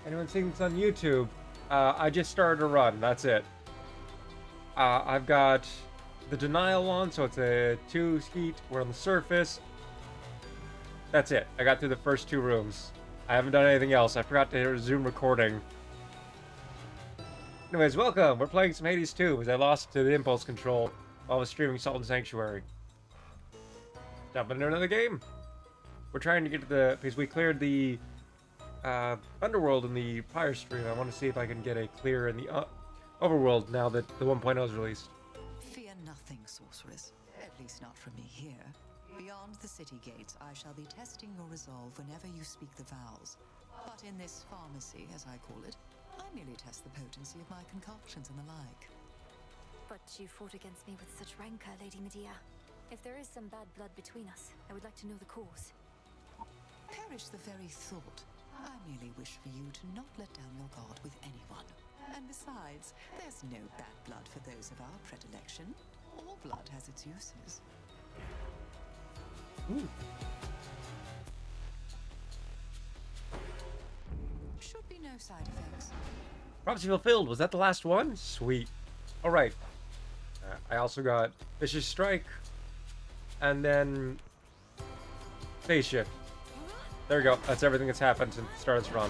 Anyone seeing this on YouTube? I just started a run. That's it. I've got the denial on, so it's a 2 heat. We're on the surface. That's it. I got through the first 2 rooms. I haven't done anything else. I forgot to resume recording. Anyways, welcome. We're playing some Hades 2 because I lost to the impulse control while I was streaming Salt and Sanctuary. Jumping into another game. We're trying to get to the... because we cleared the Underworld in the prior stream. I want to see if I can get a clear in the Overworld now that the 1.0 is released. Fear nothing, sorceress. At least not from me here. Beyond the city gates, I shall be testing your resolve whenever you speak the vows. But in this pharmacy, as I call it, I merely test the potency of my concoctions and the like. But you fought against me with such rancor, Lady Medea. If there is some bad blood between us, I would like to know the cause. Perish the very thought. I merely wish for you to not let down your guard with anyone. And besides, there's no bad blood for those of our predilection. All blood has its uses. Ooh. Should be no side effects. Prophecy fulfilled. Was that the last one? Sweet. All right. I also got Vicious Strike, and then Phase Shift. There we go. That's everything that's happened since the start of this run.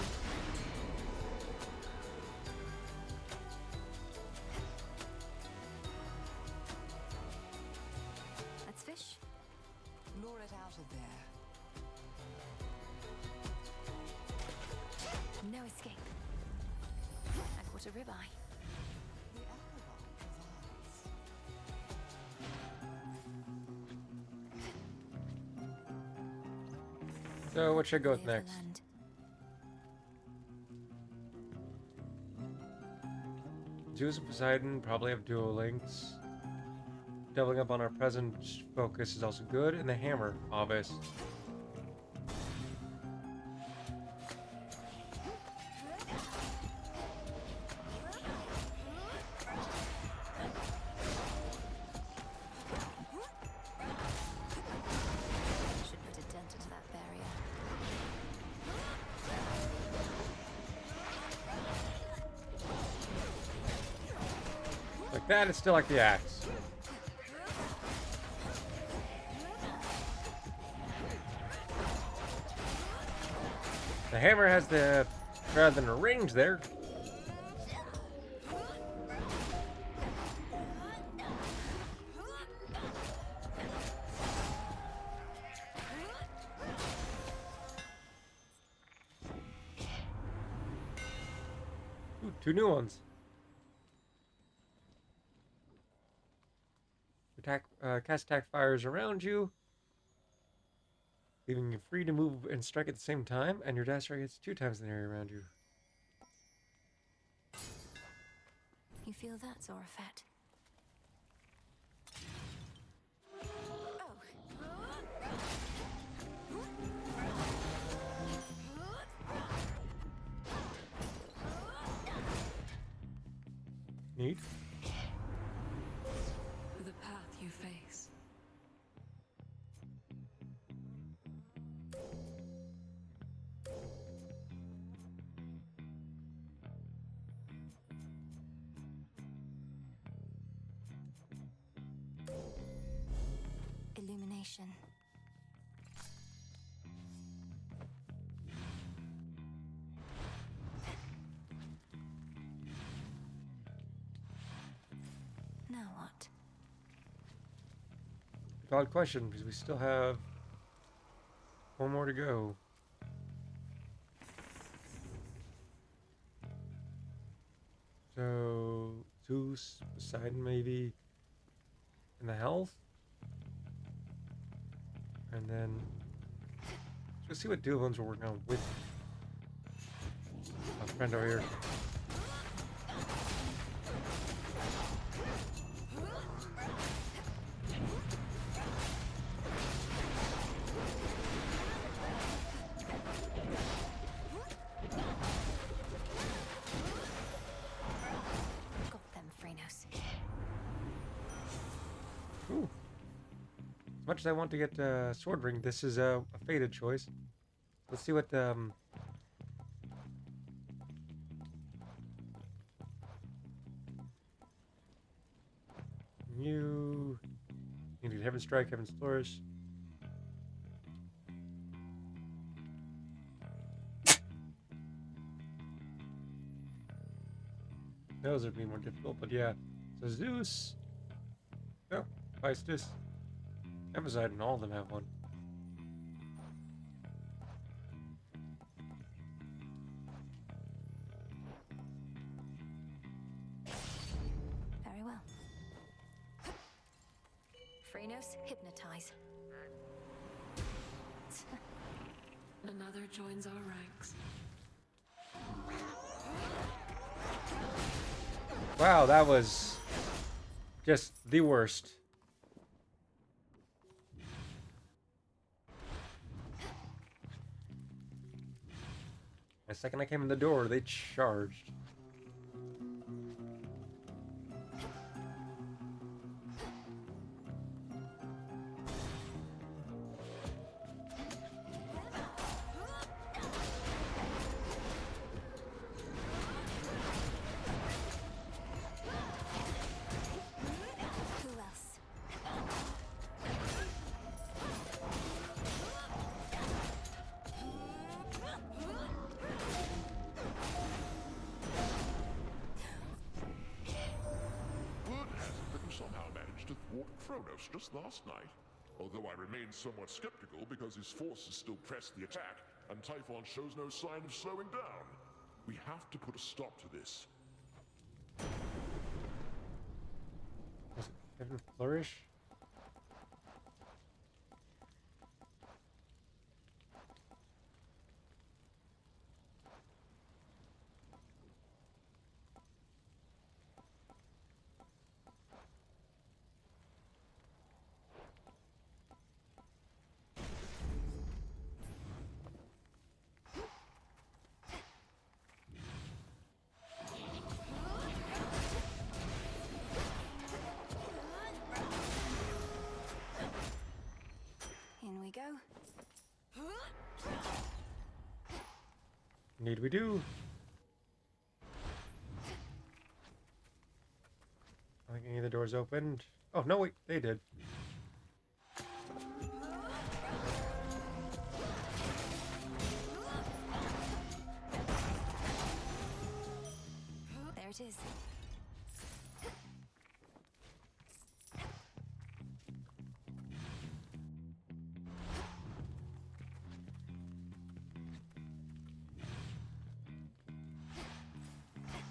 Let's fish. Lure it out of there. No escape. I caught a ribeye. The alcohol provides. So what should I go with Lay of next? the land. Zeus and Poseidon probably have dual links. Doubling up on our present focus is also good, and the hammer, obvious. Should put a dent into that barrier. Like that, it's still like the axe. The hammer has the rather than a range there. Ooh, 2 new ones. Attack, cast attack fires around you, leaving you free to move and strike at the same time, and your dash strike hits 2 times the area around you. You feel that, Zorafat? Neat. The path you face. Illumination. Now what? Valid question, because we still have 1 more to go. So, Zeus, Poseidon maybe, and the health. And then, let's see what dual ones we're working on with our friend over here. Got them, Phrenos. Ooh. As much as I want to get Sword Ring, this is a fated choice. Let's see what You need Heaven Strike, Heaven's Flourish. Those would be more difficult, but yeah. So Zeus. Oh, Hephaestus. and Poseidon, all of them have one. Very well. Phrenos, hypnotize. Another joins our ranks. Wow, that was just the worst. The second I came in the door, they charged. Who else? Word has it that you somehow managed to thwart Phronos just last night. Although I remain somewhat skeptical because his forces still press the attack, and Typhon shows no sign of slowing down. We have to put a stop to this. Was it Heaven Flourish? In we go. Indeed we do. I think any of the doors opened. Oh, no, wait, they did. There it is.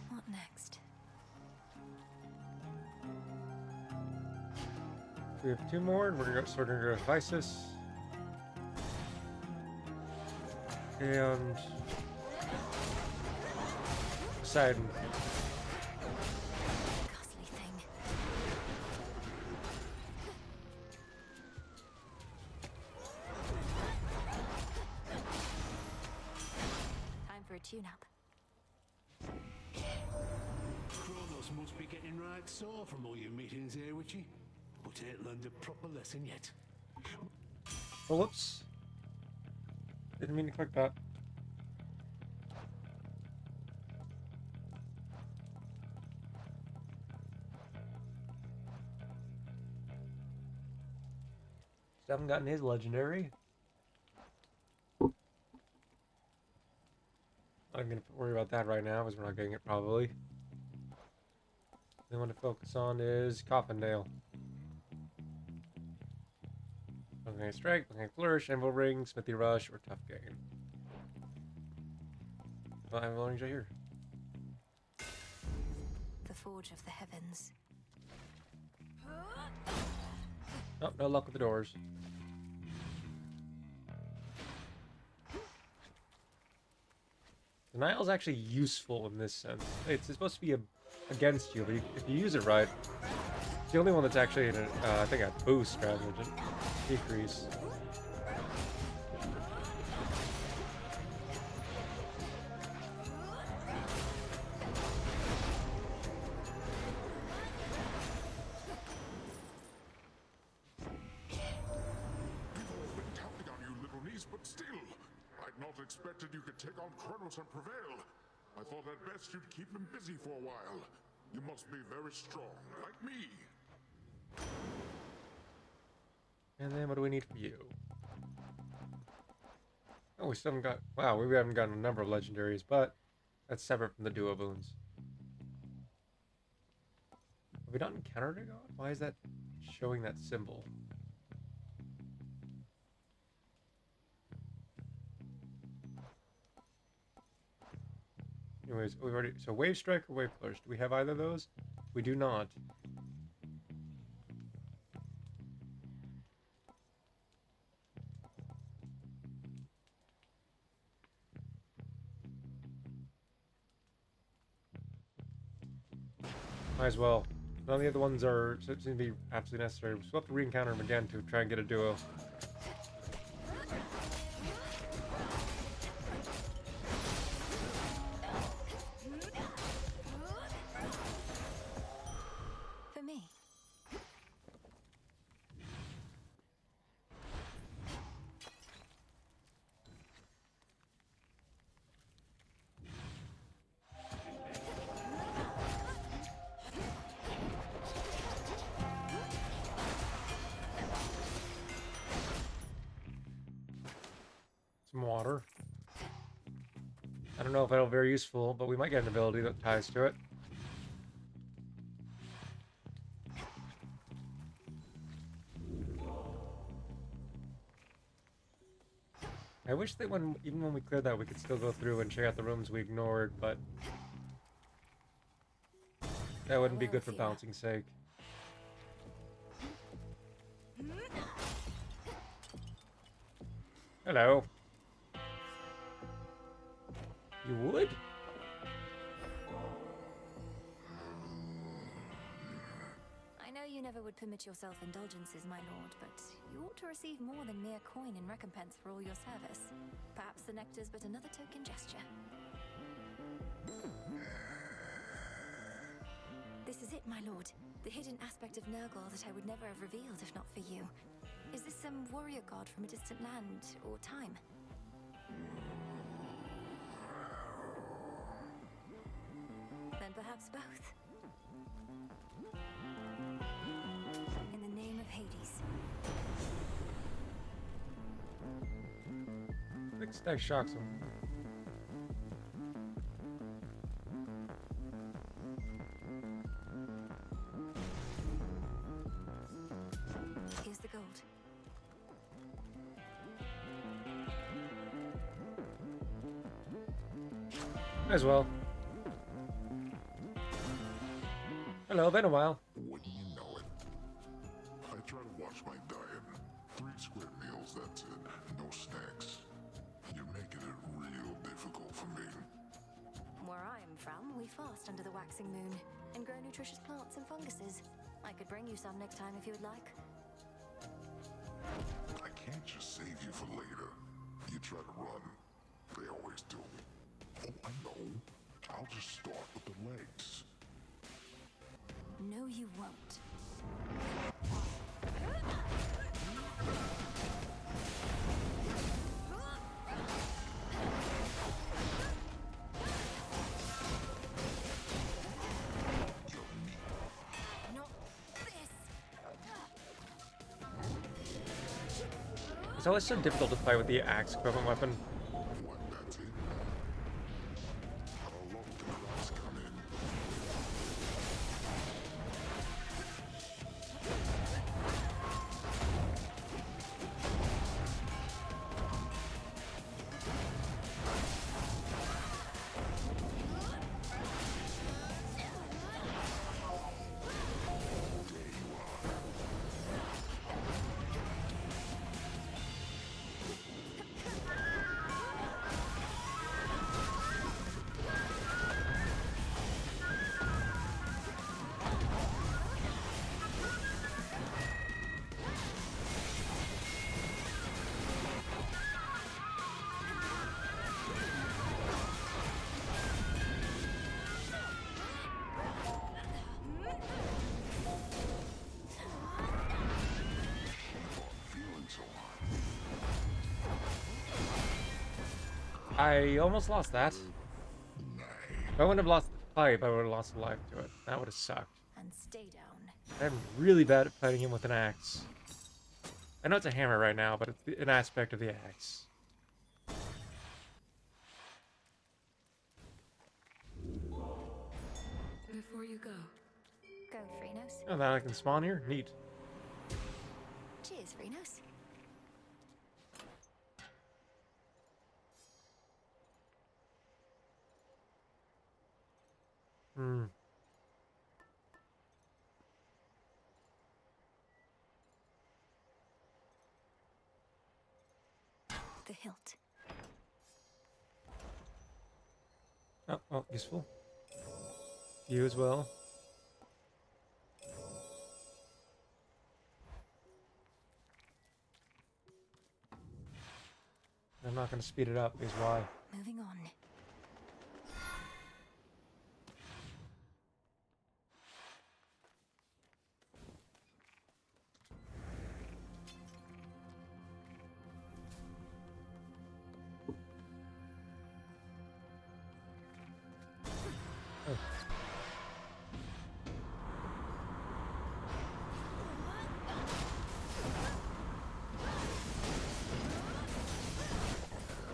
What next? We have two more, and we're gonna go, go to Hephaestus. And Poseidon. Ghastly thing. Time for a tune-up. Kronos must be getting right sore from all your meetings here, Witchy. But ain't learned a proper lesson yet. Oh, whoops. Didn't mean to click that. Still haven't gotten his legendary. I'm gonna worry about that right now because we're not getting it probably. The one to focus on is Coffindale. Okay, Strike, okay, Flourish, Anvil Ring, Smithy Rush, or Tough Game. Well, Anvil Rings right here. The Forge of the Heavens. Oh, no luck with the doors. Denial's actually useful in this sense. It's supposed to be against you, but if you use it right, it's the only one that's actually in I think a boost rather than just decrease. We've all been counting on you, little niece, but still, I'd not expected you could take on Kronos and prevail. I thought at best you'd keep him busy for a while. You must be very strong, like me. And then what do we need from you? Oh, we still haven't got... Wow, we haven't gotten a number of legendaries, but that's separate from the duo boons. Have we not encountered a god? Why is that showing that symbol? Anyways, we've already... So Wave Strike or Wave Flourish, do we have either of those? We do not. Might as well. None of the other ones are seem to be absolutely necessary. We'll have to re-encounter them again to try and get a duo. For me. Some water. I don't know if that'll be very useful, but we might get an ability that ties to it. I wish that even when we cleared that, we could still go through and check out the rooms we ignored, but that wouldn't be good for balancing's sake. Hello. You would? I know you never would permit yourself indulgences, my lord, but you ought to receive more than mere coin in recompense for all your service. Perhaps the nectar's but another token gesture. This is it, my lord. The hidden aspect of Nurgle that I would never have revealed if not for you. Is this some warrior god from a distant land or time? Then perhaps both. In the name of Hades. Big stack shocks him. Here's the gold. Might as well. Hello, been a while. Wouldn't you know it? I try to watch my diet. 3 square meals, that's it. No snacks. You're making it real difficult for me. Where I'm from, we fast under the waxing moon and grow nutritious plants and funguses. I could bring you some next time if you would like. I can't just save you for later. You try to run. They always do. Oh, I know. I'll just start with the legs. No, you won't. Not this. It's always so difficult to fight with the axe equivalent weapon. What, that's it? How long can the rocks come in? Feeling so hot. I almost lost that. If I wouldn't have lost the fight, I would have lost a life to it. That would have sucked. And stay down. I'm really bad at fighting him with an axe. I know it's a hammer right now, but it's an aspect of the axe. Before you go, Go, Phrenos. Oh, that I can spawn here? Neat. Cheers, Phrenos. Hmm. The hilt. Oh, well, useful. You as well. I'm not going to speed it up, because why? Moving on.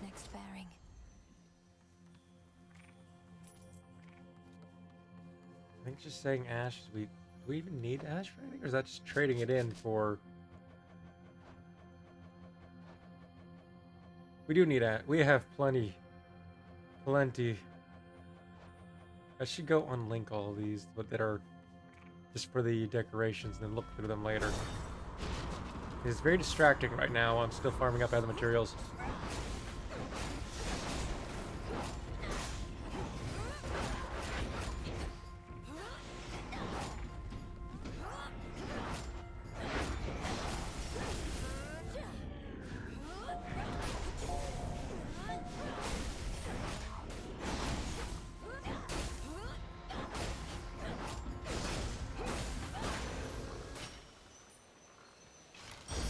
Next bearing. I think just saying ash, do we even need ash writing? Or is that just trading it in for... We do need ash. We have plenty. Plenty. I should go unlink all these, but that are just for the decorations and then look through them later. It's very distracting right now. I'm still farming up other materials.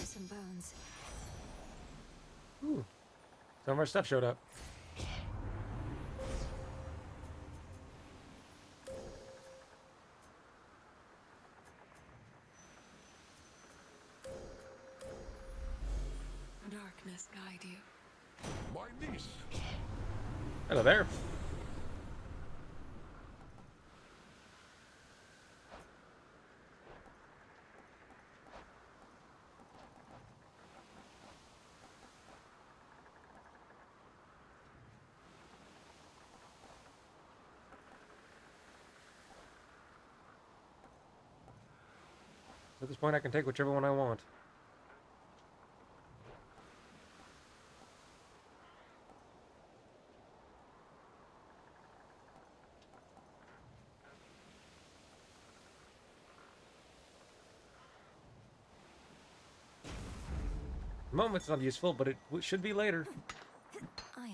Some bones. Ooh. Some of our stuff showed up. darkness guide you. My niece! Hello there. At this point, I can take whichever one I want. The moment, it's not useful, but it should be later. Iron.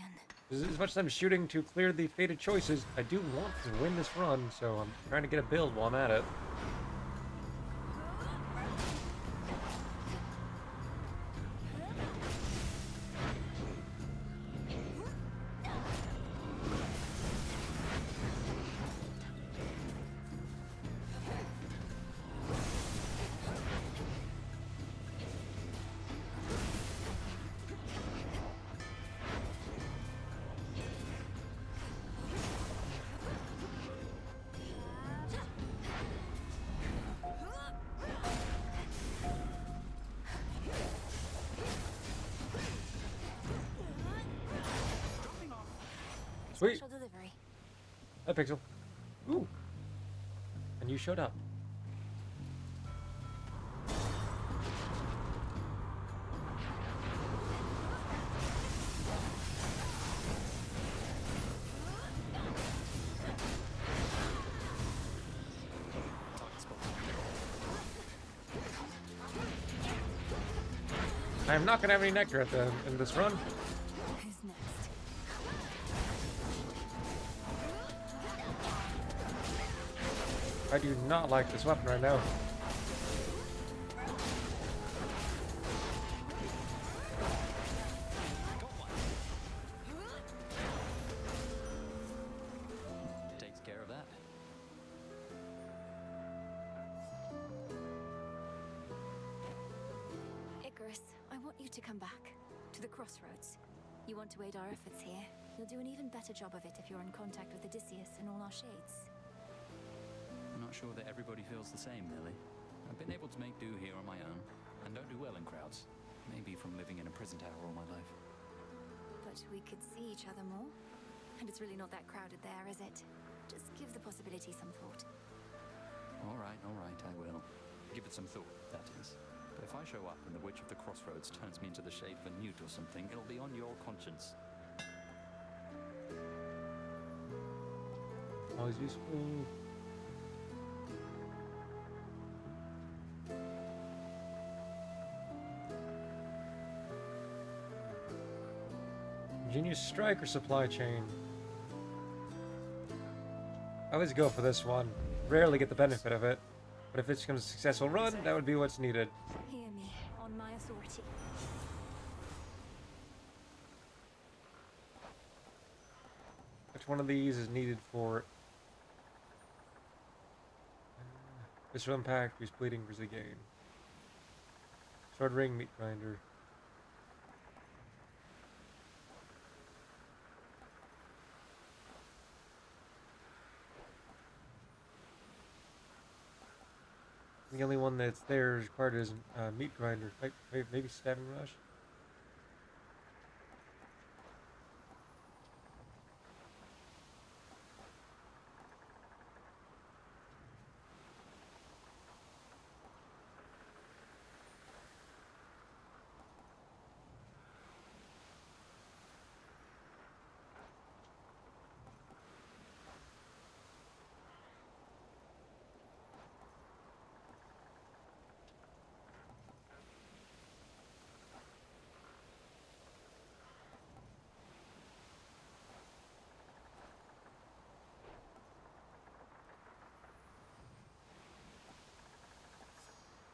As much as I'm shooting to clear the fated choices, I do want to win this run, so I'm trying to get a build while I'm at it. Sweet. Special delivery. Hi, Pixel. Ooh. And you showed up. I am not going to have any nectar at the end of this run. Who's next? I do not like this weapon right now. Takes care of that. want you to come back to the crossroads. You want to aid our efforts here. You'll do an even better job of it if you're in contact with Odysseus and all our shades. I'm not sure that everybody feels the same, Lily. I've been able to make do here on my own, and don't do well in crowds. Maybe from living in a prison tower all my life. But we could see each other more. And it's really not that crowded there, is it? Just give the possibility some thought. All right, I will. Give it some thought, that is. But if I show up and the Witch of the Crossroads turns me into the shade of a newt or something, it'll be on your conscience. Always useful. Ingenious strike or supply chain? I always go for this one. Rarely get the benefit of it. But if it's a successful run, that would be what's needed. Hear me, on my authority. Which one of these is needed for Visceral Impact, Who's Bleeding, Grizzly Gain? Sword Ring, Meat Grinder. The only one that's there required is Meat Grinder. Maybe Stabbing Rush?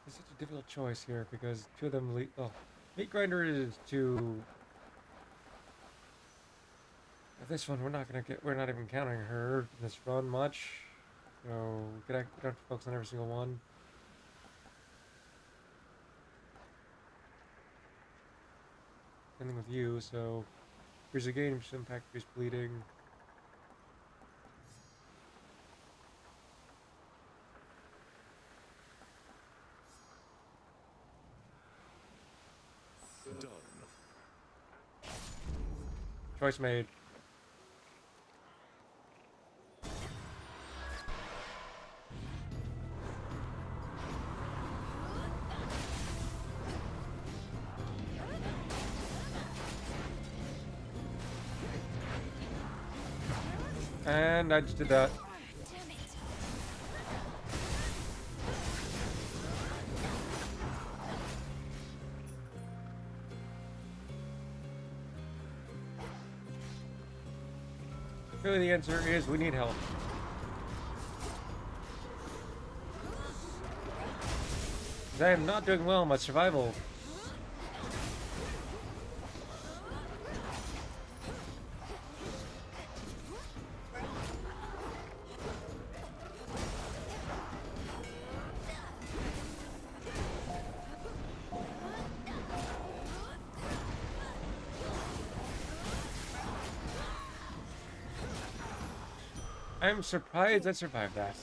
It's such a difficult choice here because two of them lead. Oh, Meat Grinder is to. This one we're not gonna get. We're not even counting her in this run much, so we don't have to focus on every single one. Same thing with you. So here's a game. Impact, here's bleeding. Done. Choice made. And I just did that. Damn it! Really, the answer is we need help. I am not doing well in my survival. I'm surprised I survived that.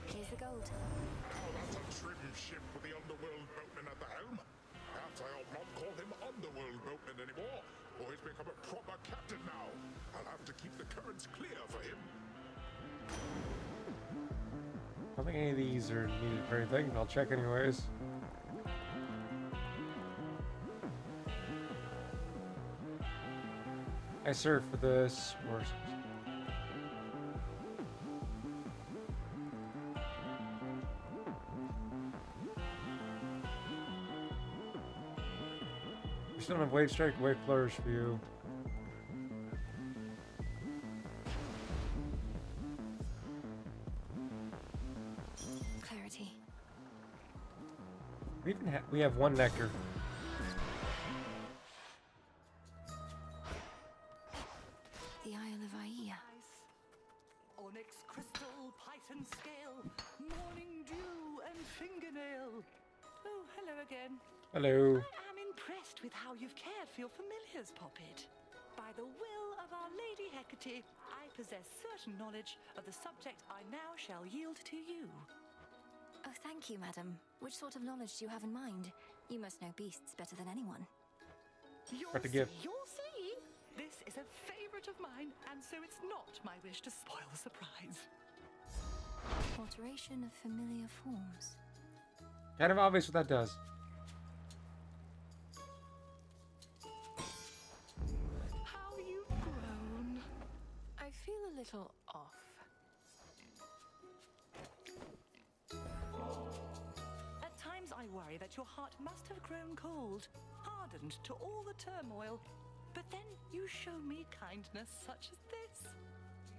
Here's the gold. Oh, that's a trim ship with the Underworld boatman at the helm. Perhaps I ought not call him Underworld boatman anymore, or he's become a proper captain now. I'll have to keep the currents clear for him. I don't think any of these are needed for anything, but I'll check anyways. I serve for this, or we still don't have Wave Strike, Wave Flourish for you. Clarity. We have one nectar. The Isle of Aia. Onyx crystal, python scale, morning dew and fingernail. Oh, hello again. Hello. I am impressed with how you've cared for your familiars, Poppet. By the will of Our Lady Hecate, I possess certain knowledge of the subject I now shall yield to you. Oh, thank you, madam. Which sort of knowledge do you have in mind? You must know beasts better than anyone. You'll What to give? see, you'll see. This is a favorite of mine, and so it's not my wish to spoil the surprise. Alteration of familiar forms. Kind of obvious what that does. How you've grown. I feel a little off. At times I worry that your heart must have grown cold, hardened to all the turmoil. But then you show me kindness such as this.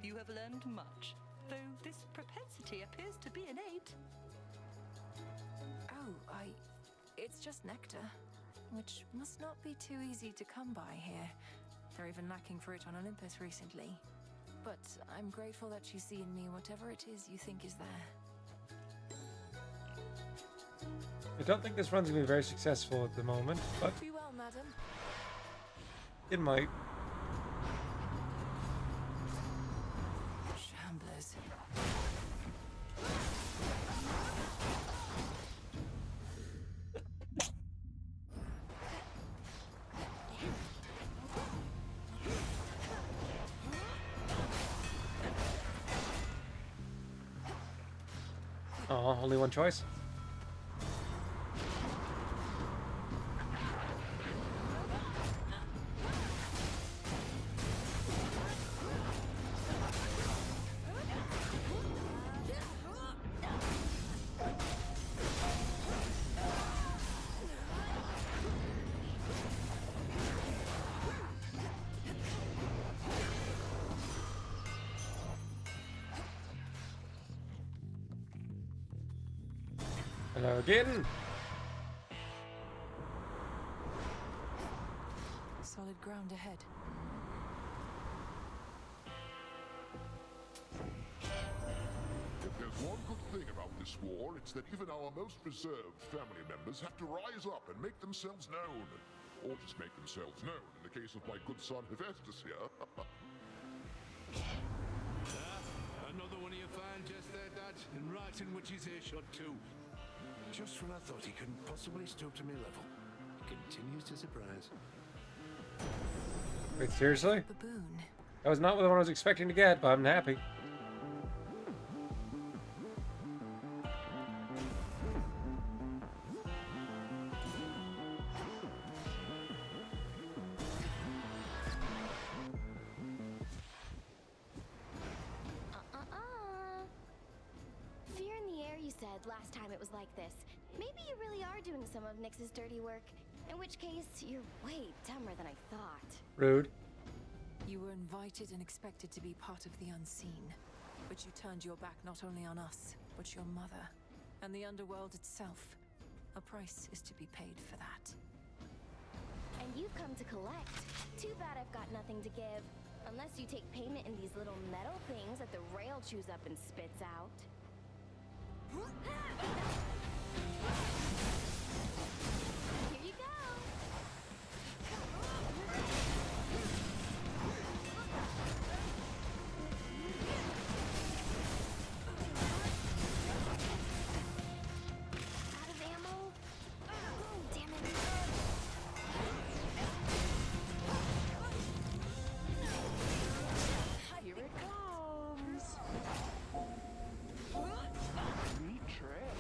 You have learned much, though this propensity appears to be innate. Oh, it's just nectar, which must not be too easy to come by here. They're even lacking fruit on Olympus recently. But I'm grateful that you see in me whatever it is you think is there. I don't think this run's gonna be very successful at the moment, but Be well, madam. it might. Shamblers. Oh, only one choice. Hello again. Solid ground ahead. If there's one good thing about this war, it's that even our most reserved family members have to rise up and make themselves known. Or just make themselves known, in the case of my good son Hephaestus here. Another one of your fine just there, Dad, and right in which he's earshot too. Just when I thought he couldn't possibly stoop to me level, he continues to surprise. Wait, seriously? Baboon. That was not the one I was expecting to get, but I'm happy. Fear in the air, you said last time it was like this. Maybe you really are doing some of Nyx's dirty work. In which case, you're way dumber than I thought. Rude. You were invited and expected to be part of the unseen. But you turned your back not only on us, but your mother, and the underworld itself. A price is to be paid for that. And you've come to collect. Too bad I've got nothing to give. Unless you take payment in these little metal things that the rail chews up and spits out. Here you go. Out of ammo? Oh, damn it. Here it comes. Neat trip.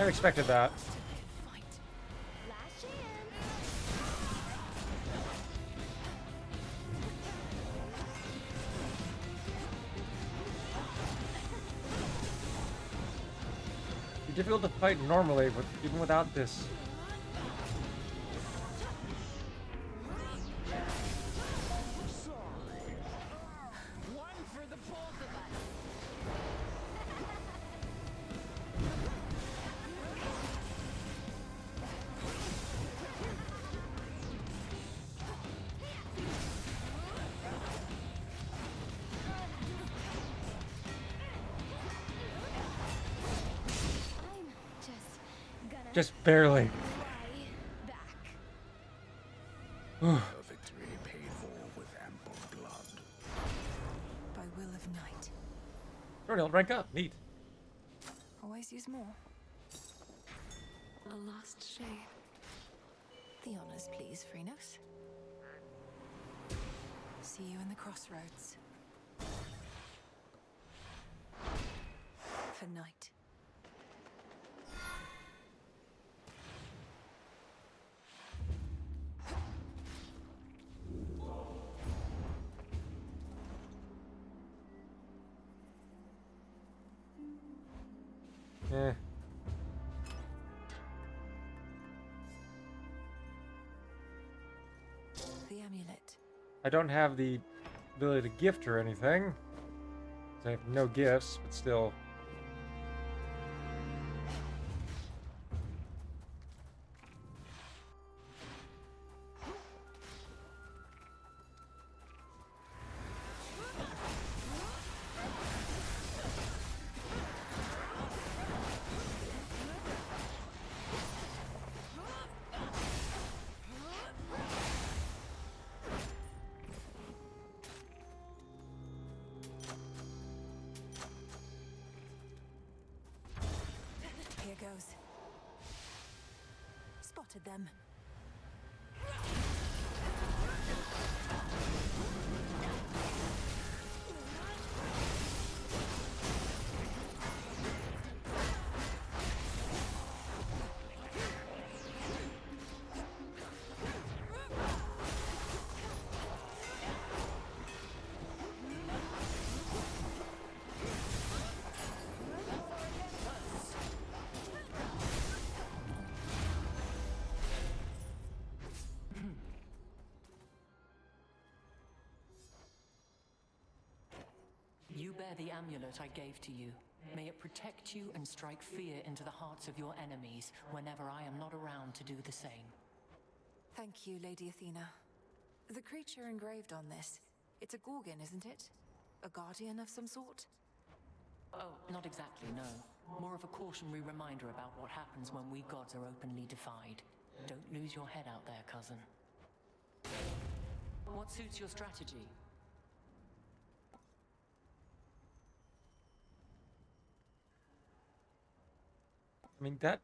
I expected that. Fight. Last chance. It's difficult to fight normally, but even without this. One for the both of us. I'm just gonna Just barely. fly back. A victory paid for with ample blood. By will of night. Jordan, rank up. Neat. Always use more. A last shade. The honors, please, Phrenos. See you in the crossroads. For night. Eh. The amulet. I don't have the ability to gift or anything. I have no gifts, but still. Here goes. Spotted them. You bear the amulet I gave to you. May it protect you and strike fear into the hearts of your enemies whenever I am not around to do the same. Thank you, Lady Athena. The creature engraved on this, it's a Gorgon, isn't it? A guardian of some sort? Oh, not exactly, no. More of a cautionary reminder about what happens when we gods are openly defied. Don't lose your head out there, cousin. What suits your strategy? I mean, that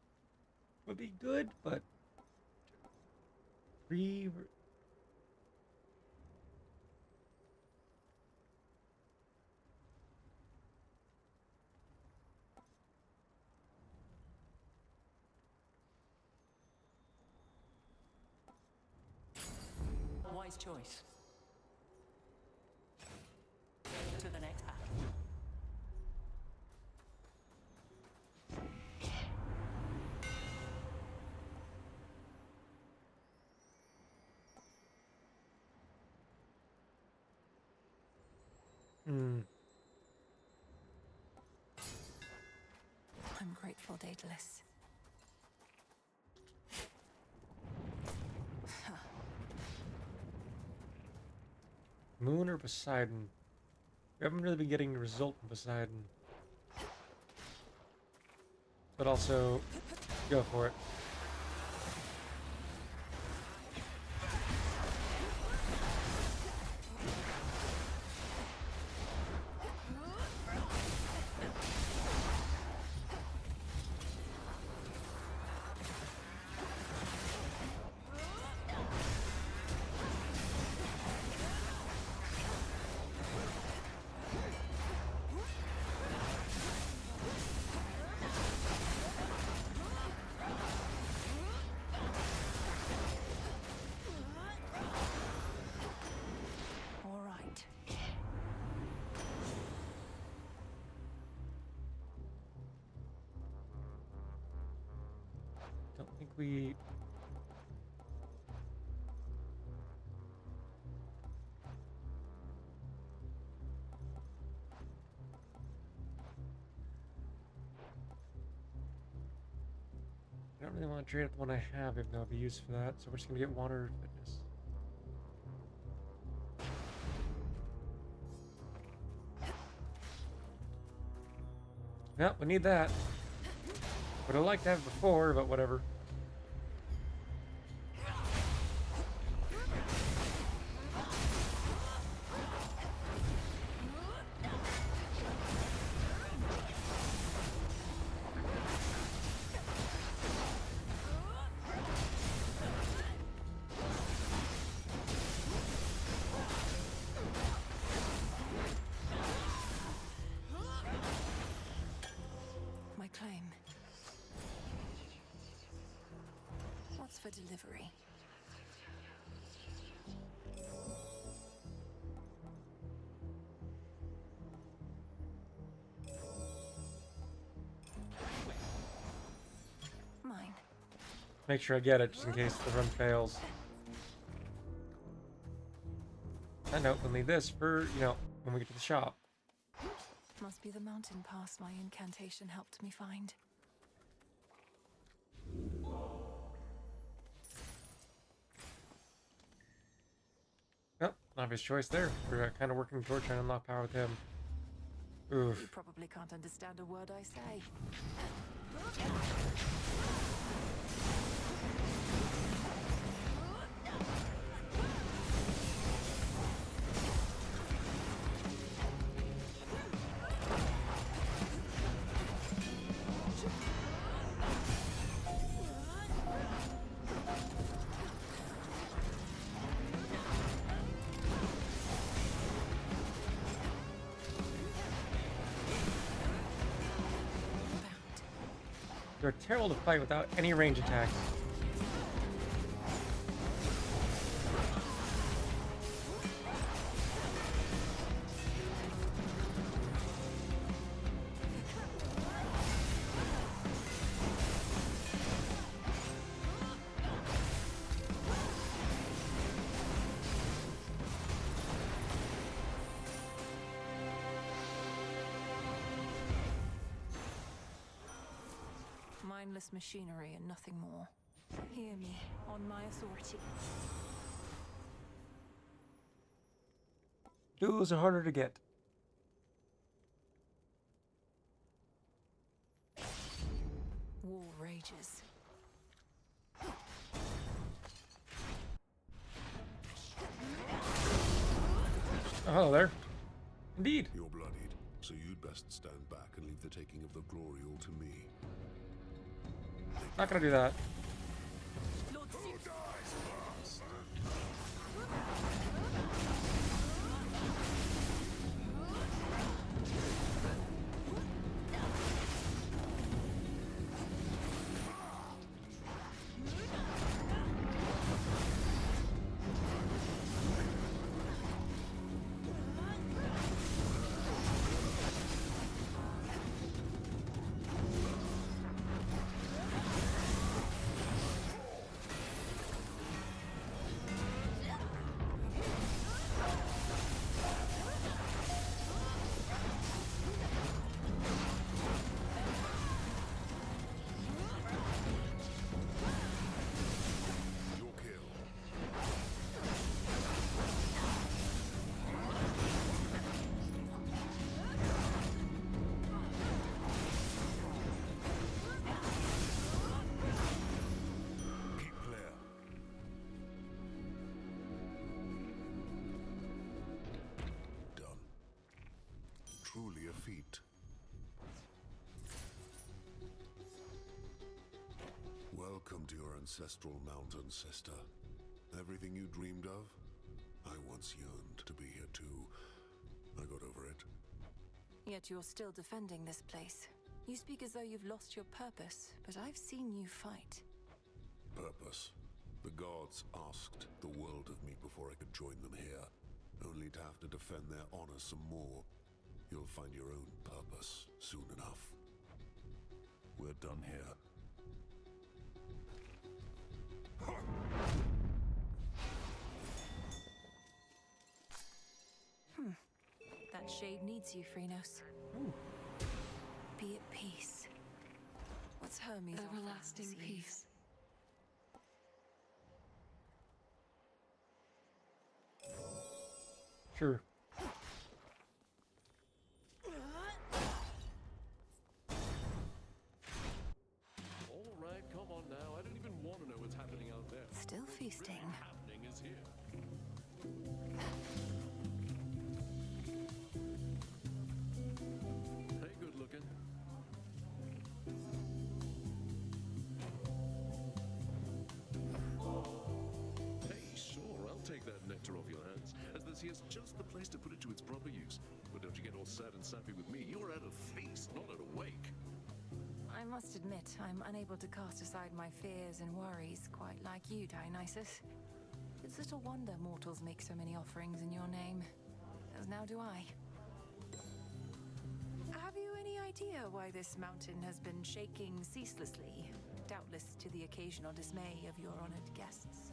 would be good, but re. Wise choice. To the next battle. I'm grateful, Daedalus. Moon or Poseidon? We haven't really been getting a result from Poseidon. But also, go for it. we... I don't really want to trade up the one I have, even though it'd be used for that. So we're just gonna get water fitness. Yep, we need that. Would have liked to have it before, but whatever. My claim. What's for delivery? Mine. Make sure I get it, just in case the run fails. I know, we'll need this for, you know, when we get to the shop. Must be the mountain pass my incantation helped me find. Yep, obvious choice there. We're kind of working toward trying to unlock power with him. Oof. You probably can't understand a word I say. They're terrible to fight without any range attacks. Mindless machinery and nothing more. Hear me, on my authority. Duels are harder to get. War rages. Oh, hello there. Indeed. You're bloodied, so you'd best stand back and leave the taking of the glory all to me. Not gonna do that. Truly a feat. Welcome to your ancestral mountain, sister. Everything you dreamed of, I once yearned to be here too. I got over it. Yet you're still defending this place. You speak as though you've lost your purpose, but I've seen you fight. Purpose. The gods asked the world of me before I could join them here, only to have to defend their honor some more. You'll find your own purpose soon enough. We're done here. That shade needs you, Phrynos. Be at peace. What's Hermes' Everlasting peace. Sure. All right, come on now. I don't even want to know what's happening out there. Still feasting. What's happening is here. Hey, good looking. Hey, sure, I'll take that nectar off your hands, as this here's just the place to put it to its proper use. But don't you get all sad and sappy with me. You're at a feast, not at a wake. I must admit, I'm unable to cast aside my fears and worries, quite like you, Dionysus. It's little wonder mortals make so many offerings in your name, as now do I. Have you any idea why this mountain has been shaking ceaselessly, doubtless to the occasional dismay of your honored guests?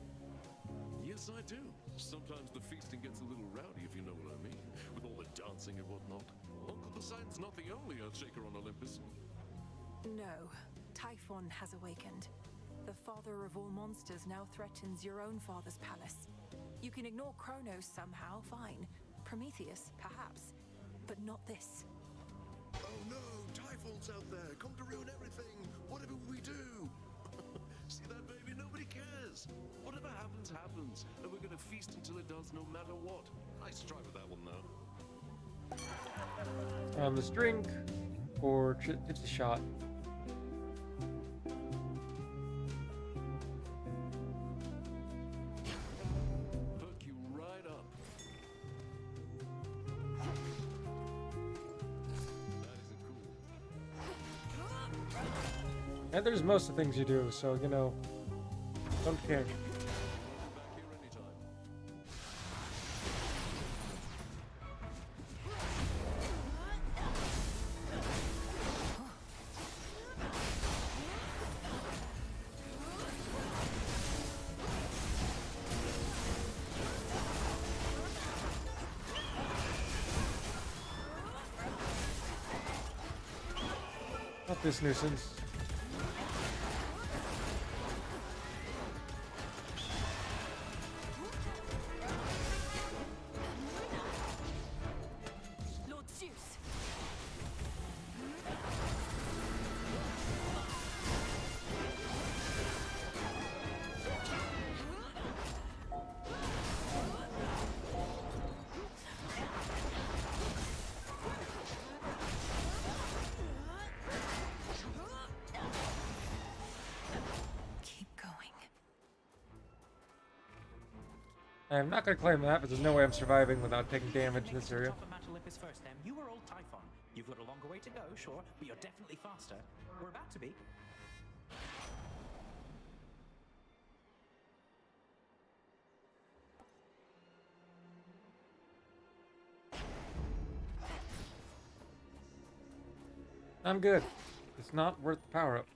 Yes, I do. Sometimes the feasting gets a little rowdy, if you know what I mean, with all the dancing and whatnot. Uncle Poseidon's not the only Earthshaker on Olympus. No, Typhon has awakened. The father of all monsters now threatens your own father's palace. You can ignore Kronos somehow, fine. Prometheus, perhaps. But not this. Oh no, Typhon's out there. Come to ruin everything. Whatever we do. See that, baby? Nobody cares. Whatever happens, happens. And we're gonna feast until it does, no matter what. Nice try with that one, though. This drink, or it's a shot. Perk you right up. That isn't cool. And there's most of the things you do, so, you know, don't care. Back here anytime. Not this nuisance. Lord Zeus! Keep going. I'm not gonna claim that, but there's no way I'm surviving without taking damage in this area. Top of Mount Olympus first, then. You were old Typhon. You've got a longer way to go, sure, but you're definitely faster. We're about to be. I'm good. It's not worth the power up.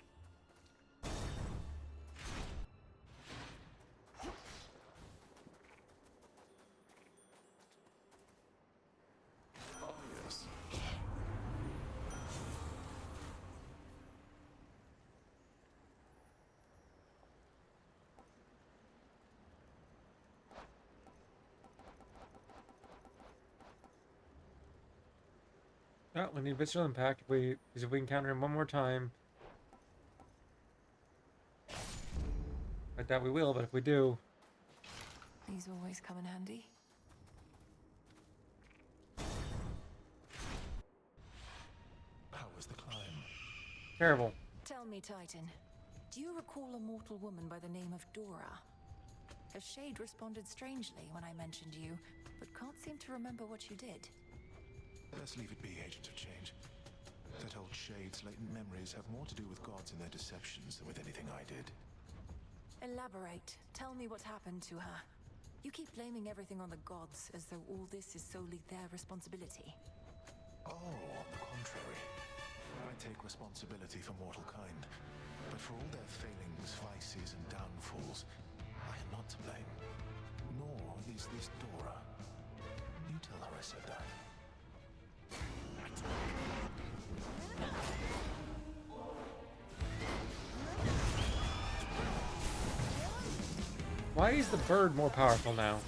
Oh, yes. Oh, we need visceral impact. Because if we encounter him one more time, I doubt we will, but if we do, These always come in handy. How was the climb? terrible. Tell me, Titan, do you recall a mortal woman by the name of Dora? A shade responded strangely when I mentioned you, but can't seem to remember what you did. Let's leave it be, Agent of Change. That old shade's latent memories have more to do with gods and their deceptions than with anything I did. Elaborate. Tell me what happened to her. You keep blaming everything on the gods, as though all this is solely their responsibility. Oh, on the contrary. I take responsibility for mortal kind. But for all their failings, vices, and downfalls, not to blame. Nor is this Dora. You tell her I said that. Why is the bird more powerful now?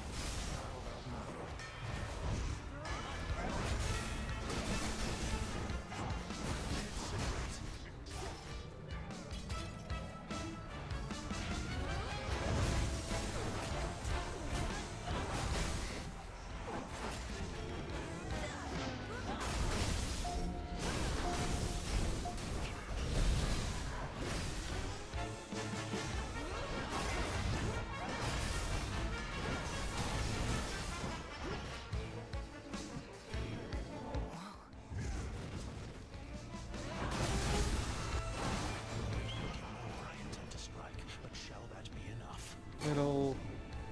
Middle,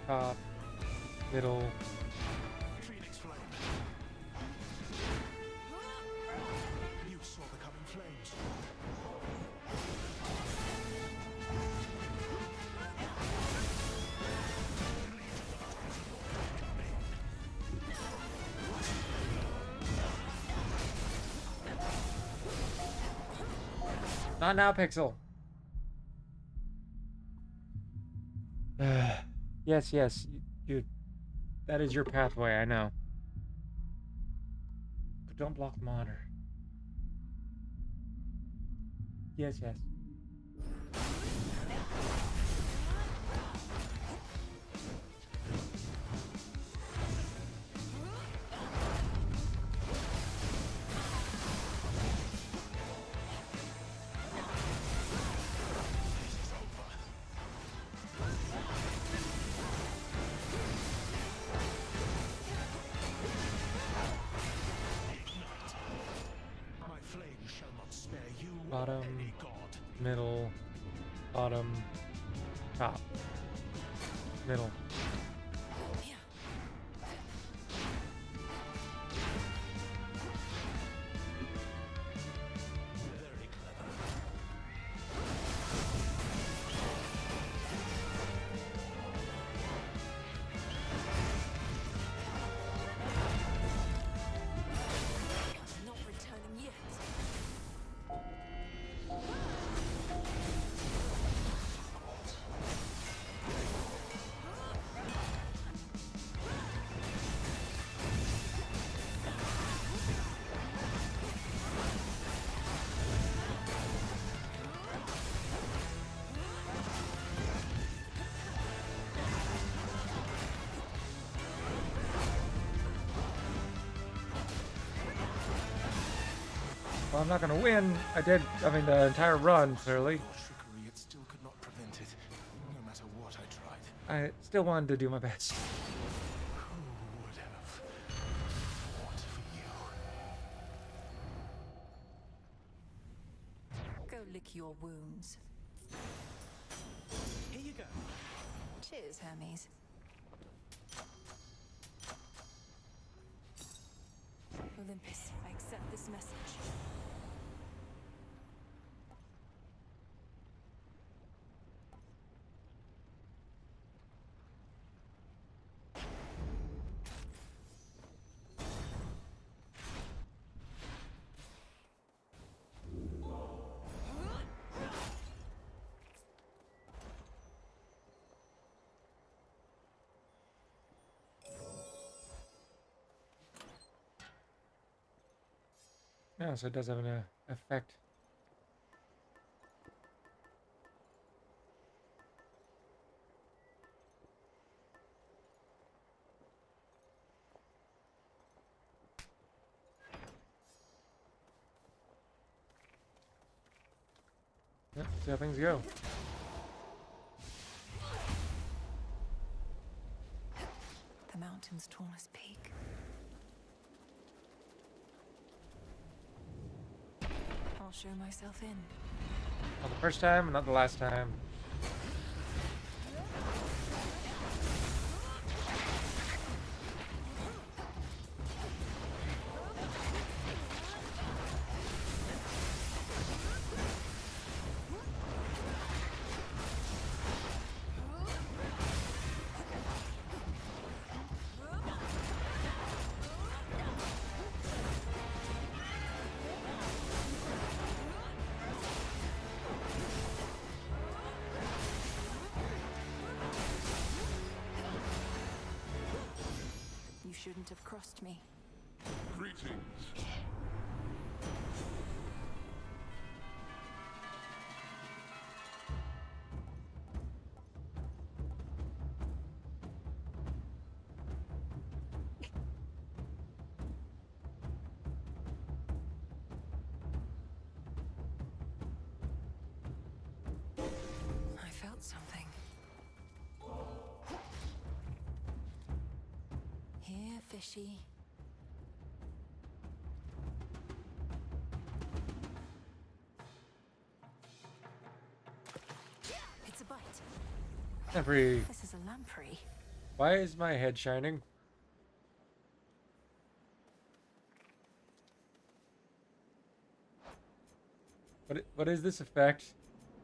top, middle. Phoenix Flame. You saw the coming flames. Not now, Pixel. Yes, yes, you. That is your pathway, I know. But don't block the monitor. Yes, yes. Bottom, middle, bottom, top, middle. Well, I'm not gonna win. I mean, the entire run, clearly. Trickery, it still could not prevent it, no matter what I tried. I still wanted to do my best. Who would have fought for you? Go lick your wounds. Here you go. Cheers, Hermes. Olympus, I accept this message. Yeah, so it does have an effect. Yep, see how things go. The mountain's tallest peak. I'll show myself in. Not the first time, not the last time. shouldn't have crossed me. Greetings. I felt something. Here, fishy. It's a bite. Every. This is a lamprey. Why is my head shining? What is this effect?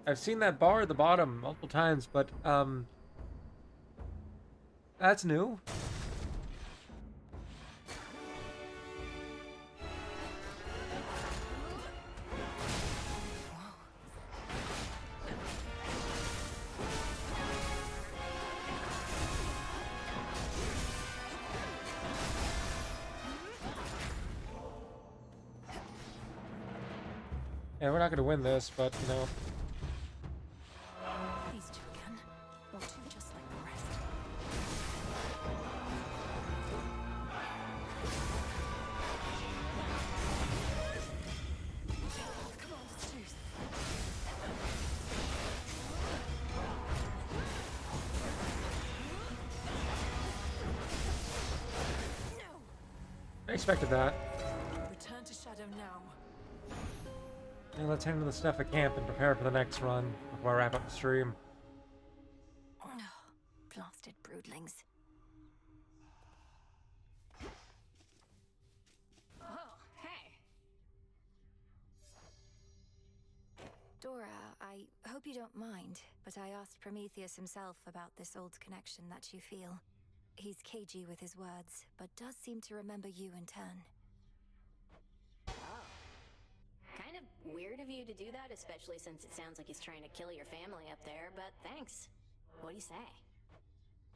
I've seen that bar at the bottom multiple times, but that's new. Yeah, we're not gonna win this, but you know. These two again. Or two just like the rest. Come on, let's choose. I expected that. Return to Shadow now. And let's head into the stuff at camp and prepare for the next run before I wrap up the stream. Blasted broodlings. Oh, hey. Dora, I hope you don't mind, but I asked Prometheus himself about this old connection that you feel. He's cagey with his words, but does seem to remember you in turn. Kind of weird of you to do that, especially since it sounds like he's trying to kill your family up there, but thanks. What do you say?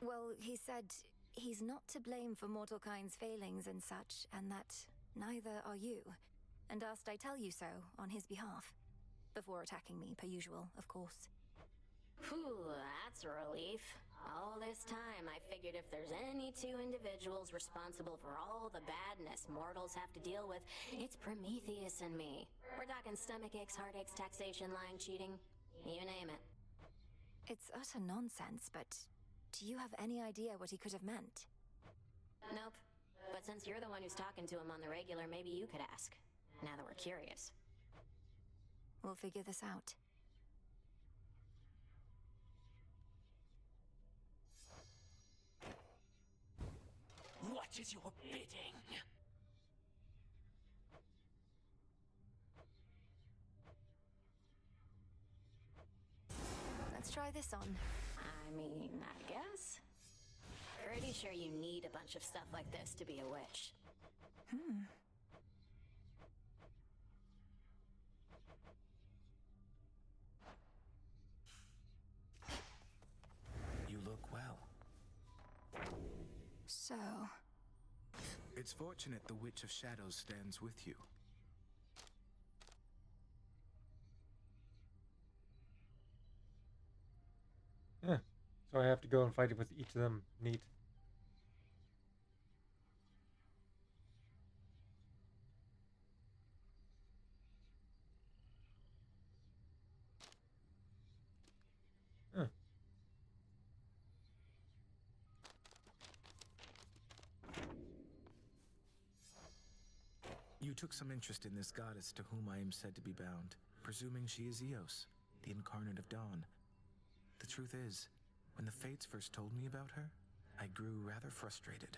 Well, he said he's not to blame for mortal kind's failings and such, and that neither are you, and asked I tell you so on his behalf. Before attacking me, per usual, of course. Whew, that's a relief. All this time, I figured if there's any two individuals responsible for all the badness mortals have to deal with, it's Prometheus and me. We're talking stomach aches, heartaches, taxation, lying, cheating, you name it. It's utter nonsense, but do you have any idea what he could have meant? Nope. But since you're the one who's talking to him on the regular, maybe you could ask. Now that we're curious. We'll figure this out. What is your bidding? Let's try this on. I mean, I guess. Pretty sure you need a bunch of stuff like this to be a witch. You look well. So... It's fortunate the Witch of Shadows stands with you. Yeah. So I have to go and fight it with each of them. Neat. Huh. You took some interest in this goddess to whom I am said to be bound, presuming she is Eos, the incarnate of dawn. The truth is, when the Fates first told me about her, I grew rather frustrated.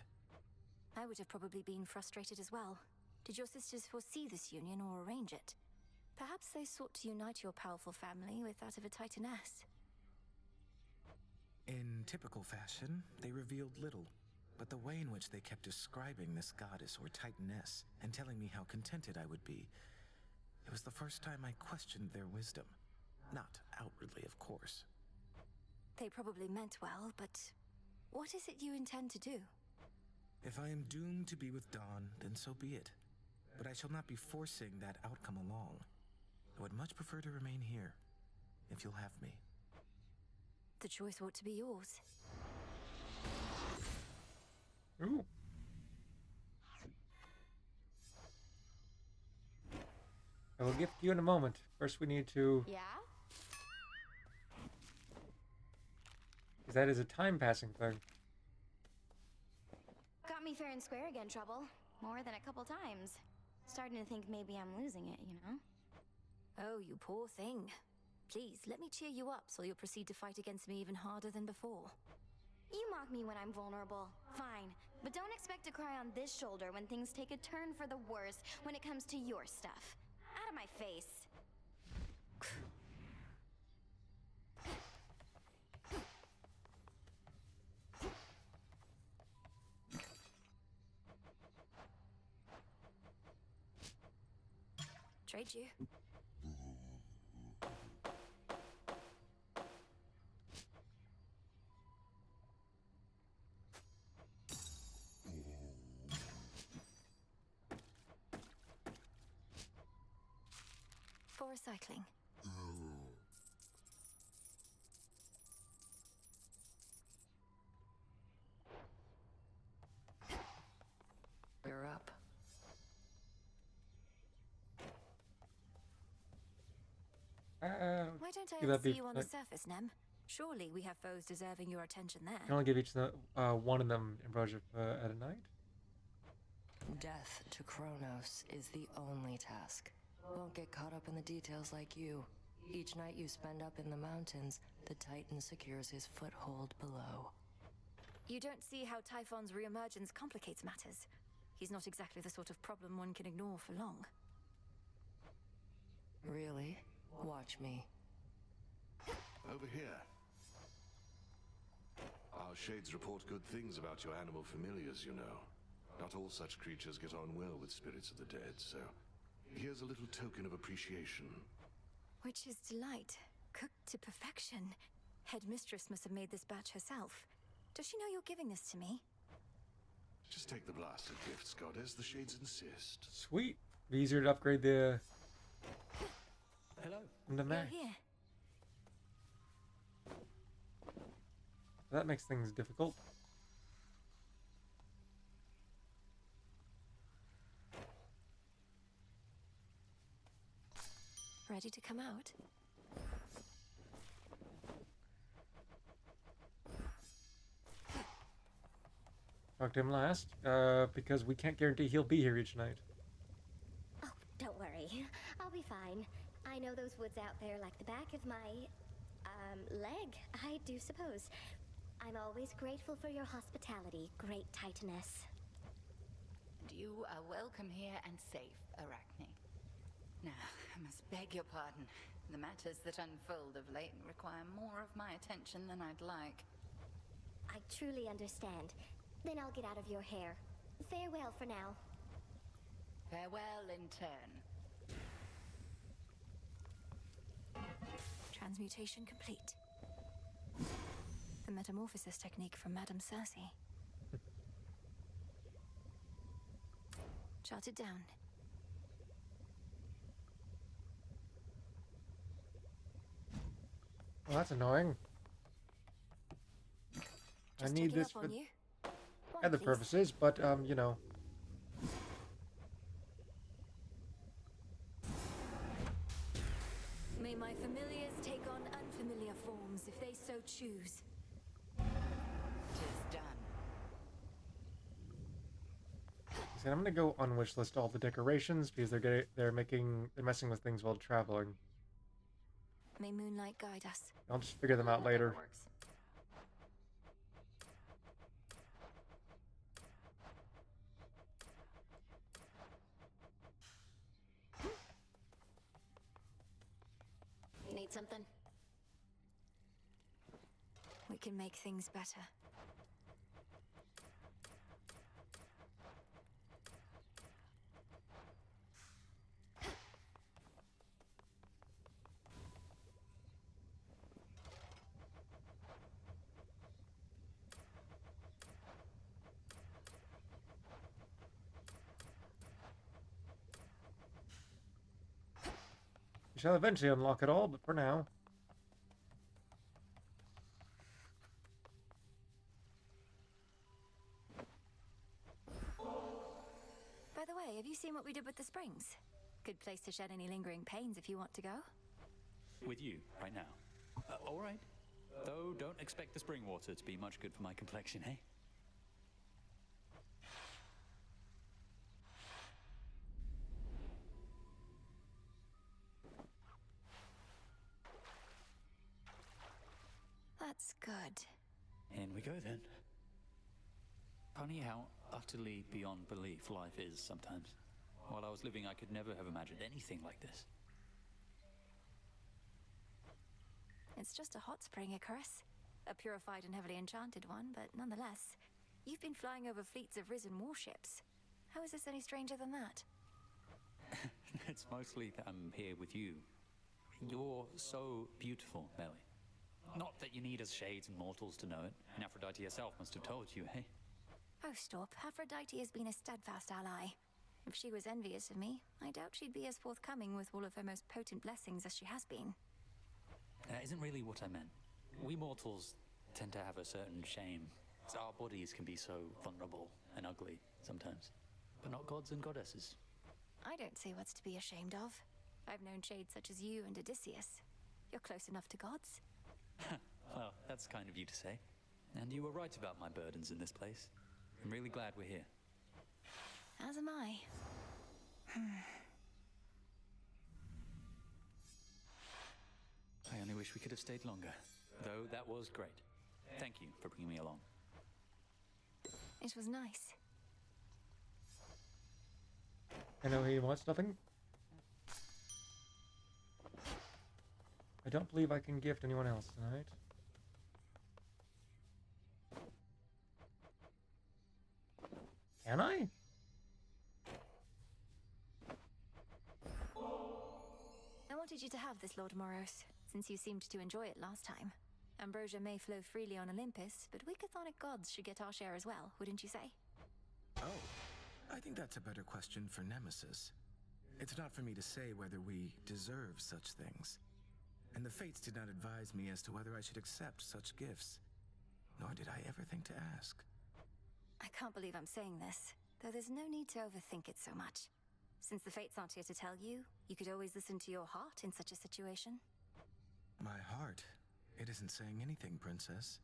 I would have probably been frustrated as well. Did your sisters foresee this union or arrange it? Perhaps they sought to unite your powerful family with that of a Titaness. In typical fashion, they revealed little, but the way in which they kept describing this goddess or Titaness and telling me how contented I would be, it was the first time I questioned their wisdom. Not outwardly, of course. They probably meant well, but what is it you intend to do? If I am doomed to be with Dawn, then so be it. But I shall not be forcing that outcome along. I would much prefer to remain here, if you'll have me. The choice ought to be yours. Ooh. I will gift you in a moment. First, we need to. Yeah? Because that is a time passing thing. Got me fair and square again, Trouble. More than a couple times. Starting to think maybe I'm losing it, you know? Oh, you poor thing. Please, let me cheer you up so you'll proceed to fight against me even harder than before. You mock me when I'm vulnerable. Fine. But don't expect to cry on this shoulder when things take a turn for the worse when it comes to your stuff. Out of my face. Trade you. For recycling. We're up. Why don't I Could that see be, you on the like- surface, Nem? Surely we have foes deserving your attention there. You can only give each one of them Ambrosia at a night. Death to Kronos is the only task. Won't get caught up in the details like you. Each night you spend up in the mountains, the Titan secures his foothold below. You don't see how Typhon's reemergence complicates matters. He's not exactly the sort of problem one can ignore for long. Really? Watch me. Over here. Our shades report good things about your animal familiars, you know. Not all such creatures get on well with spirits of the dead, so here's a little token of appreciation. Witch's delight. Cooked to perfection. Headmistress must have made this batch herself. Does she know you're giving this to me? Just take the blasted gifts, goddess. The shades insist. Sweet. Be easier to upgrade the. Hello. The You're max. here. That makes things difficult. Ready to come out? Talked to him last, because we can't guarantee he'll be here each night. Oh, don't worry. I'll be fine. I know those woods out there like the back of my, leg, I do suppose. I'm always grateful for your hospitality, great Titaness. And you are welcome here and safe, Arachne. Now, I must beg your pardon. The matters that unfold of late require more of my attention than I'd like. I truly understand. Then I'll get out of your hair. Farewell for now. Farewell in turn. Transmutation complete. The metamorphosis technique from Madame Cersei. Jot it down. Well, that's annoying. I Just need checking this up for on you. One, other please. purposes, but you know. May my familiars take on unfamiliar forms if they so choose. Tis done. So I'm gonna go unwishlist all the decorations because they're messing with things while traveling. May moonlight guide us. I'll just figure them out later. Works. Need something? We can make things better. We shall eventually unlock it all, but for now. By the way, have you seen what we did with the springs? Good place to shed any lingering pains if you want to go. With you, right now. All right. Though, don't expect the spring water to be much good for my complexion, eh? That's good. In we go then. Funny how utterly beyond belief life is sometimes. While I was living, I could never have imagined anything like this. It's just a hot spring, Icarus. A purified and heavily enchanted one, but nonetheless. You've been flying over fleets of risen warships. How is this any stranger than that? It's mostly that I'm here with you. You're so beautiful, Melly. Not that you need us shades and mortals to know it. And Aphrodite herself must have told you, eh? Oh, stop. Aphrodite has been a steadfast ally. If she was envious of me, I doubt she'd be as forthcoming with all of her most potent blessings as she has been. That isn't really what I meant. We mortals tend to have a certain shame. Our bodies can be so vulnerable and ugly sometimes. But not gods and goddesses. I don't see what's to be ashamed of. I've known shades such as you and Odysseus. You're close enough to gods. Well, that's kind of you to say. And you were right about my burdens in this place. I'm really glad we're here. As am I. I only wish we could have stayed longer. Though that was great. Thank you for bringing me along. It was nice. I know he wants nothing. I don't believe I can gift anyone else tonight. Can I? I wanted you to have this, Lord Moros, since you seemed to enjoy it last time. Ambrosia may flow freely on Olympus, but we chthonic gods should get our share as well, wouldn't you say? Oh, I think that's a better question for Nemesis. It's not for me to say whether we deserve such things. And the fates did not advise me as to whether I should accept such gifts. Nor did I ever think to ask. I can't believe I'm saying this, though there's no need to overthink it so much. Since the fates aren't here to tell you, you could always listen to your heart in such a situation. My heart? It isn't saying anything, Princess.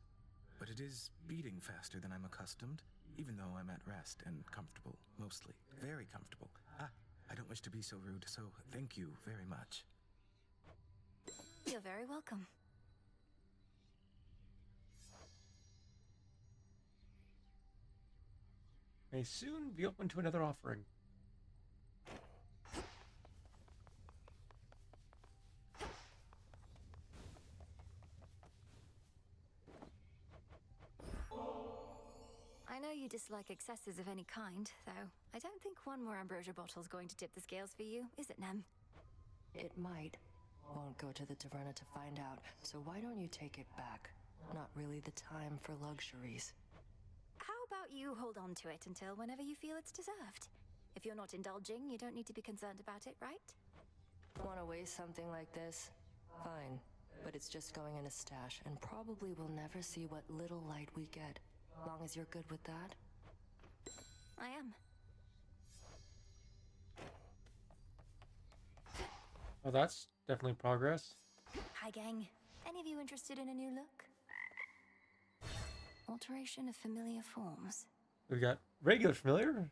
But it is beating faster than I'm accustomed, even though I'm at rest and comfortable, mostly. Very comfortable. I don't wish to be so rude, so thank you very much. You're very welcome. May soon be open to another offering. I know you dislike excesses of any kind, though. I don't think one more ambrosia bottle's going to tip the scales for you, is it, Nem? It might. Won't go to the taverna to find out, so why don't you take it back? Not really the time for luxuries. How about you hold on to it until whenever you feel it's deserved? If you're not indulging, you don't need to be concerned about it, right? Want to waste something like this? Fine. But it's just going in a stash, and probably we'll never see what little light we get. Long as you're good with that? I am. Oh, that's definitely progress. Hi, gang. Any of you interested in a new look? Alteration of familiar forms. We've got regular familiar,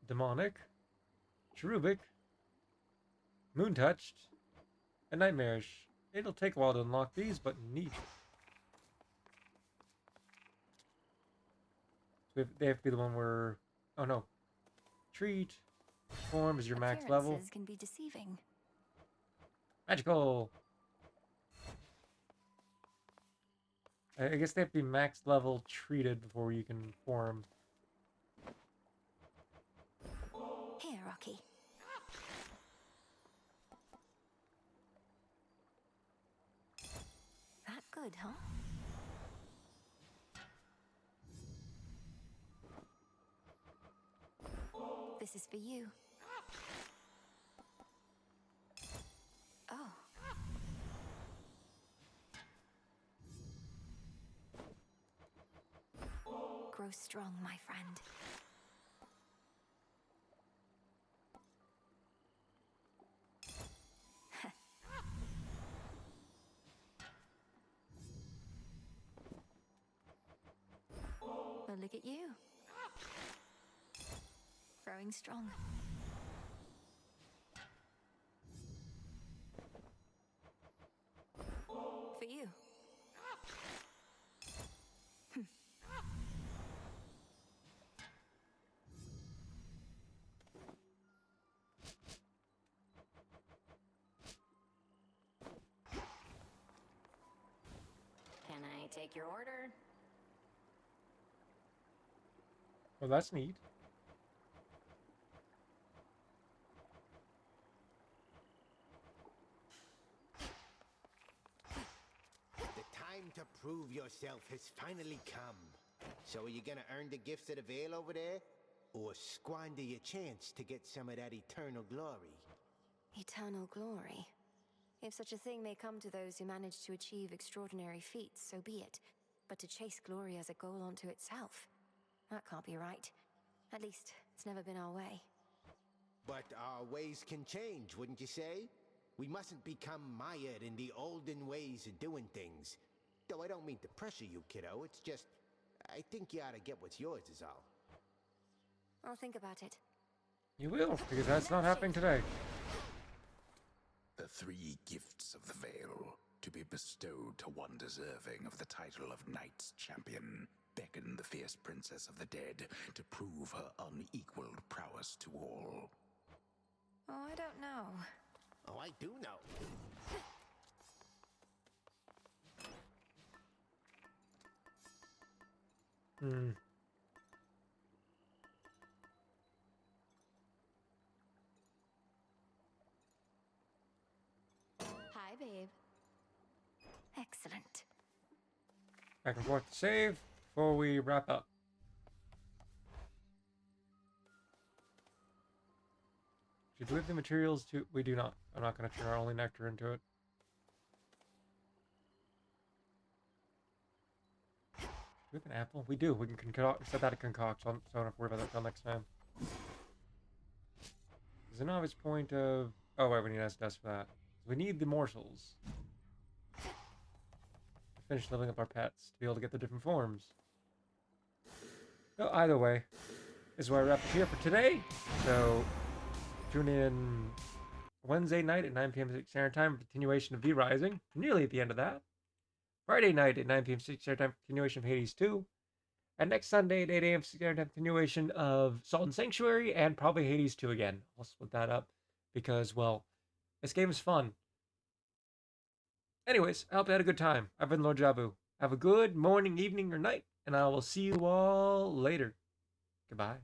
demonic, cherubic, moon touched, and nightmarish. It'll take a while to unlock these, but neat. So they have to be the one where, oh no, treat form is your max level. Appearances can be deceiving. Magical. I guess they have to be max level treated before you can form. Here, Rocky. That good, huh? This is for you. grow strong, my friend. Well, look at you. Growing strong. For you. Can I take your order? Well, that's neat. The time to prove yourself has finally come. So are you gonna earn the gifts of the Veil over there? Or squander your chance to get some of that eternal glory? Eternal glory. If such a thing may come to those who manage to achieve extraordinary feats, so be it. But to chase glory as a goal unto itself, that can't be right. At least, it's never been our way. But our ways can change, wouldn't you say? We mustn't become mired in the olden ways of doing things. Though I don't mean to pressure you, kiddo. It's just, I think you ought to get what's yours is all. I'll think about it. You will, because that's not happening today. The 3 gifts of the Veil, to be bestowed to one deserving of the title of Knight's Champion, beckon the fierce princess of the dead to prove her unequaled prowess to all. Oh, I don't know. Oh, I do know. Hi, babe. Excellent. Back and forth to save before we wrap up. Do we have the materials to... We do not. I'm not going to turn our only nectar into it. Do we have an apple? We do. We can set that a concoct, so I don't have to worry about that until next time. There's an obvious point of... Oh, wait, we need acid dust for that. We need the morsels. Finish leveling up our pets to be able to get the different forms. So either way, this is where I wrap up here for today. So tune in Wednesday night at 9 p.m. Pacific Standard Time, continuation of V Rising. Nearly at the end of that. Friday night at 9 p.m. Pacific Standard Time, continuation of Hades 2. And next Sunday at 8 a.m. Pacific Standard Time, continuation of Salt and Sanctuary and probably Hades 2 again. I'll split that up because, well, this game is fun. Anyways, I hope you had a good time. I've been Lord Jabu. Have a good morning, evening, or night, and I will see you all later. Goodbye.